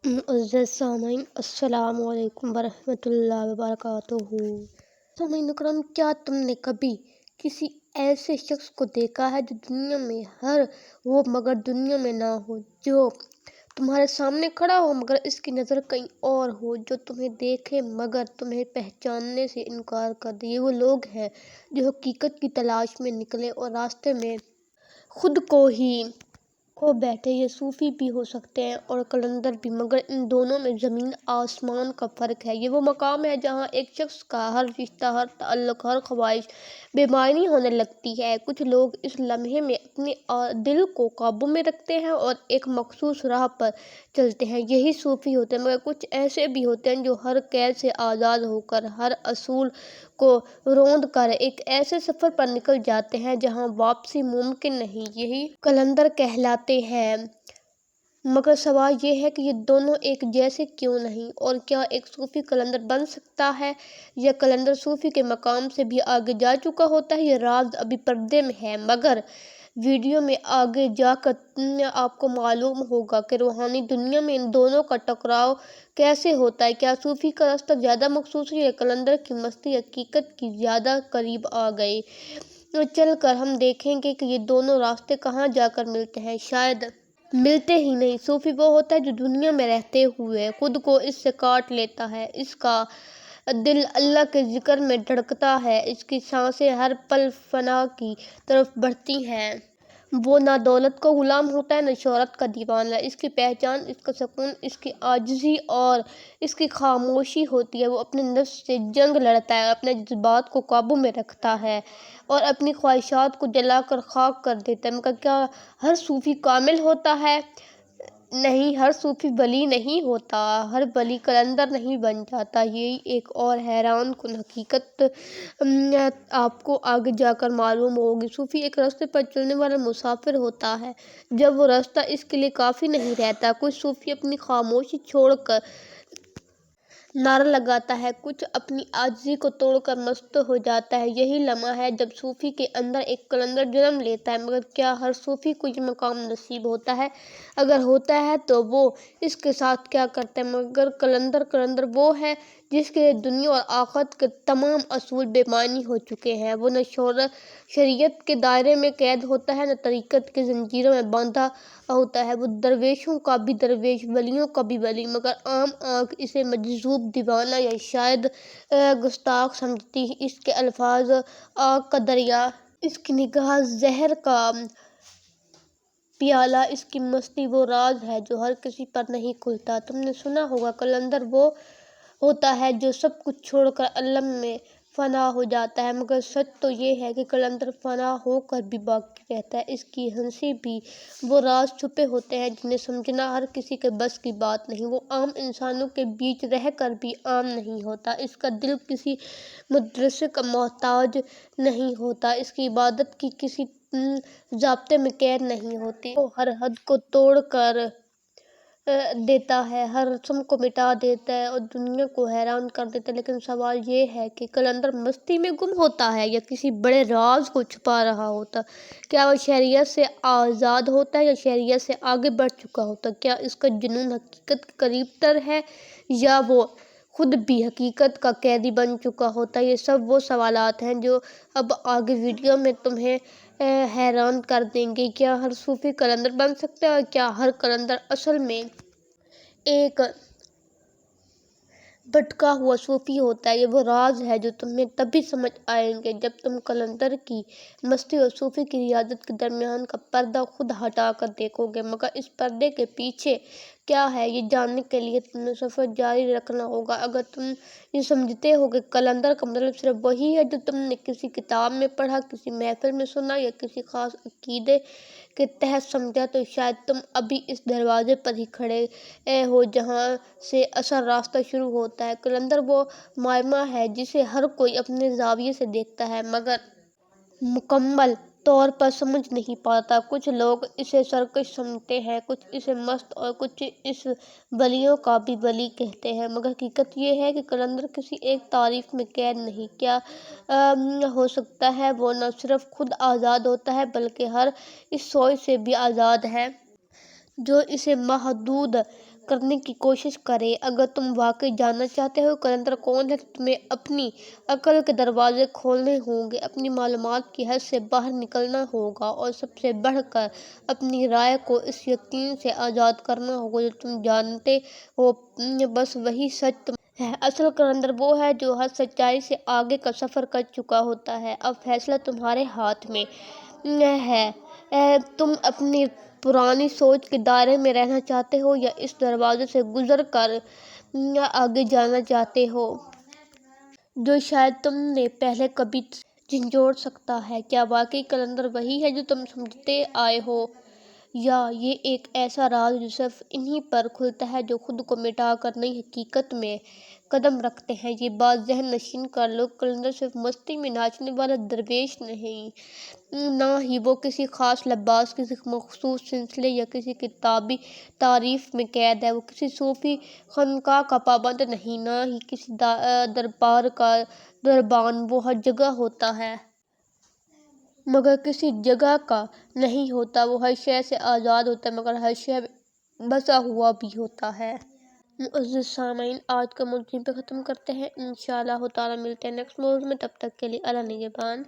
معزز سامعین، السلام علیکم ورحمۃ اللہ وبرکاتہ۔ سامعین اکرام، کیا تم نے کبھی کسی ایسے شخص کو دیکھا ہے جو دنیا میں ہو مگر دنیا میں نہ ہو، جو تمہارے سامنے کھڑا ہو مگر اس کی نظر کہیں اور ہو، جو تمہیں دیکھے مگر تمہیں پہچاننے سے انکار کر دے؟ یہ وہ لوگ ہیں جو حقیقت کی تلاش میں نکلے اور راستے میں خود کو ہی کھو بیٹھے۔ یہ صوفی بھی ہو سکتے ہیں اور قلندر بھی، مگر ان دونوں میں زمین آسمان کا فرق ہے۔ یہ وہ مقام ہے جہاں ایک شخص کا ہر رشتہ، ہر تعلق، ہر خواہش بے معنی ہونے لگتی ہے۔ کچھ لوگ اس لمحے میں اپنے دل کو قابو میں رکھتے ہیں اور ایک مخصوص راہ پر چلتے ہیں، یہی صوفی ہوتے ہیں۔ مگر کچھ ایسے بھی ہوتے ہیں جو ہر قید سے آزاد ہو کر، ہر اصول کو روند کر ایک ایسے سفر پر نکل جاتے ہیں جہاں واپسی ممکن نہیں۔ یہی قلندر کہلاتے ہیں۔ مگر سوال یہ ہے کہ یہ دونوں ایک جیسے کیوں نہیں؟ اور کیا ایک صوفی قلندر بن سکتا ہے یا قلندر صوفی کے مقام سے بھی آگے جا چکا ہوتا ہے؟ یہ راز ابھی پردے میں ہے، مگر ویڈیو میں آگے جا کر آپ کو معلوم ہوگا کہ روحانی دنیا میں ان دونوں کا ٹکراؤ کیسے ہوتا ہے۔ کیا صوفی کا راستہ زیادہ مخصوص ہے یا قلندر کی مستی حقیقت کی زیادہ قریب آ گئی؟ چل کر ہم دیکھیں گے کہ یہ دونوں راستے کہاں جا کر ملتے ہیں۔ شاید ملتے ہی نہیں۔ صوفی وہ ہوتا ہے جو دنیا میں رہتے ہوئے خود کو اس سے کاٹ لیتا ہے۔ اس کا دل اللہ کے ذکر میں دھڑکتا ہے، اس کی سانسیں ہر پل فنا کی طرف بڑھتی ہیں۔ وہ نہ دولت کا غلام ہوتا ہے نہ شہرت کا دیوانہ۔ اس کی پہچان، اس کا سکون، اس کی عاجزی اور اس کی خاموشی ہوتی ہے۔ وہ اپنے نفس سے جنگ لڑتا ہے، اپنے جذبات کو قابو میں رکھتا ہے اور اپنی خواہشات کو جلا کر خاک کر دیتا ہے۔ مگر کیا ہر صوفی کامل ہوتا ہے؟ نہیں، ہر صوفی ولی نہیں ہوتا، ہر ولی قلندر نہیں بن جاتا۔ یہی ایک اور حیران کن حقیقت آپ کو آگے جا کر معلوم ہوگی۔ صوفی ایک راستے پر چلنے والا مسافر ہوتا ہے۔ جب وہ راستہ اس کے لیے کافی نہیں رہتا، کچھ صوفی اپنی خاموشی چھوڑ کر نعرہ لگاتا ہے، کچھ اپنی عاجزی کو توڑ کر مست ہو جاتا ہے۔ یہی لمحہ ہے جب صوفی کے اندر ایک قلندر جنم لیتا ہے۔ مگر کیا ہر صوفی کو یہ مقام نصیب ہوتا ہے؟ اگر ہوتا ہے تو وہ اس کے ساتھ کیا کرتا ہے؟ مگر قلندر وہ ہے جس کے لیے دنیا اور آخرت کے تمام اصول بے معنی ہو چکے ہیں۔ وہ نہ شریعت کے دائرے میں قید ہوتا ہے، نہ طریقت کی زنجیروں میں باندھا ہوتا ہے۔ وہ درویشوں کا بھی درویش، ولیوں کا بھی ولی، مگر عام آنکھ اسے مجذوب، دیوانہ یا شاید گستاخ سمجھتی ہے۔ اس کے الفاظ آگ کا دریا، اس کی نگاہ زہر کا پیالہ، اس کی مستی وہ راز ہے جو ہر کسی پر نہیں کھلتا۔ تم نے سنا ہوگا قلندر وہ ہوتا ہے جو سب کچھ چھوڑ کر عالم میں فنا ہو جاتا ہے، مگر سچ تو یہ ہے کہ قلندر فنا ہو کر بھی باقی رہتا ہے۔ اس کی ہنسی بھی وہ راز چھپے ہوتے ہیں جنہیں سمجھنا ہر کسی کے بس کی بات نہیں۔ وہ عام انسانوں کے بیچ رہ کر بھی عام نہیں ہوتا۔ اس کا دل کسی مدرسے کا محتاج نہیں ہوتا، اس کی عبادت کی کسی ضابطے میں قید نہیں ہوتی۔ وہ ہر حد کو توڑ کر دیتا ہے، ہر رسم کو مٹا دیتا ہے اور دنیا کو حیران کر دیتا ہے۔ لیکن سوال یہ ہے کہ قلندر مستی میں گم ہوتا ہے یا کسی بڑے راز کو چھپا رہا ہوتا؟ کیا وہ شریعت سے آزاد ہوتا ہے یا شریعت سے آگے بڑھ چکا ہوتا؟ کیا اس کا جنون حقیقت کے قریب تر ہے یا وہ خود بھی حقیقت کا قیدی بن چکا ہوتا ہے؟ یہ سب وہ سوالات ہیں جو اب آگے ویڈیو میں تمہیں حیران کر دیں گے۔ کیا ہر صوفی قلندر بن سکتا ہے اور کیا ہر قلندر اصل میں ایک بھٹکا ہوا صوفی ہوتا ہے؟ یہ وہ راز ہے جو تمہیں تبھی سمجھ آئیں گے جب تم قلندر کی مستی اور صوفی کی ریاضت کے درمیان کا پردہ خود ہٹا کر دیکھو گے۔ مگر اس پردے کے پیچھے کیا ہے، یہ جاننے کے لیے تمہیں سفر جاری رکھنا ہوگا۔ اگر تم یہ سمجھتے ہو کہ قلندر کا مطلب صرف وہی ہے جو تم نے کسی کتاب میں پڑھا، کسی محفل میں سنا یا کسی خاص عقیدے کے تحت سمجھا، تو شاید تم ابھی اس دروازے پر ہی کھڑے ہو جہاں سے اصل راستہ شروع ہوتا ہے۔ قلندر وہ معمہ ہے جسے ہر کوئی اپنے زاویے سے دیکھتا ہے مگر مکمل طور پر سمجھ نہیں پاتا۔ کچھ لوگ اسے سرکش سمجھتے ہیں، کچھ اسے مست اور کچھ اسے ولیوں کا بھی ولی کہتے ہیں۔ مگر حقیقت یہ ہے کہ قلندر کسی ایک تعریف میں قید نہیں۔ کیا ہو سکتا ہے وہ نہ صرف خود آزاد ہوتا ہے بلکہ ہر اس سوچ سے بھی آزاد ہے جو اسے محدود کرنے کی کوشش کرے۔ اگر تم واقعی جاننا چاہتے ہو قلندر کون ہے تو تمہیں اپنی عقل کے دروازے کھولنے ہوں گے، اپنی معلومات کی حد سے باہر نکلنا ہوگا اور سب سے بڑھ کر اپنی رائے کو اس یقین سے آزاد کرنا ہوگا جو تم جانتے ہو بس وہی سچ ہے۔ اصل قلندر وہ ہے جو ہر سچائی سے آگے کا سفر کر چکا ہوتا ہے۔ اب فیصلہ تمہارے ہاتھ میں ہے۔ تم اپنی پرانی سوچ کے دائرے میں رہنا چاہتے ہو یا اس دروازے سے گزر کر آگے جانا چاہتے ہو جو شاید تم نے پہلے کبھی جھنجھوڑ سکتا ہے؟ کیا واقعی قلندر وہی ہے جو تم سمجھتے آئے ہو، یا یہ ایک ایسا راز جو صرف انہی پر کھلتا ہے جو خود کو مٹا کر نئی حقیقت میں قدم رکھتے ہیں؟ یہ بات ذہن نشین کر لو، قلندر صرف مستی میں ناچنے والا درویش نہیں، نہ ہی وہ کسی خاص لباس، کسی مخصوص سلسلے یا کسی کتابی تعریف میں قید ہے۔ وہ کسی صوفی خانقاہ کا پابند نہیں، نہ ہی کسی دربار کا دربان۔ وہ ہر جگہ ہوتا ہے مگر کسی جگہ کا نہیں ہوتا۔ وہ ہر شے سے آزاد ہوتا ہے مگر ہر شے میں بسا ہوا بھی ہوتا ہے۔ معزز سامعین، آج کا موضوع یہیں پہ ختم کرتے ہیں۔ انشاءاللہ تعالیٰ ملتے ہیں نیکسٹ موضوع میں، تب تک کے لیے اللہ نگہبان۔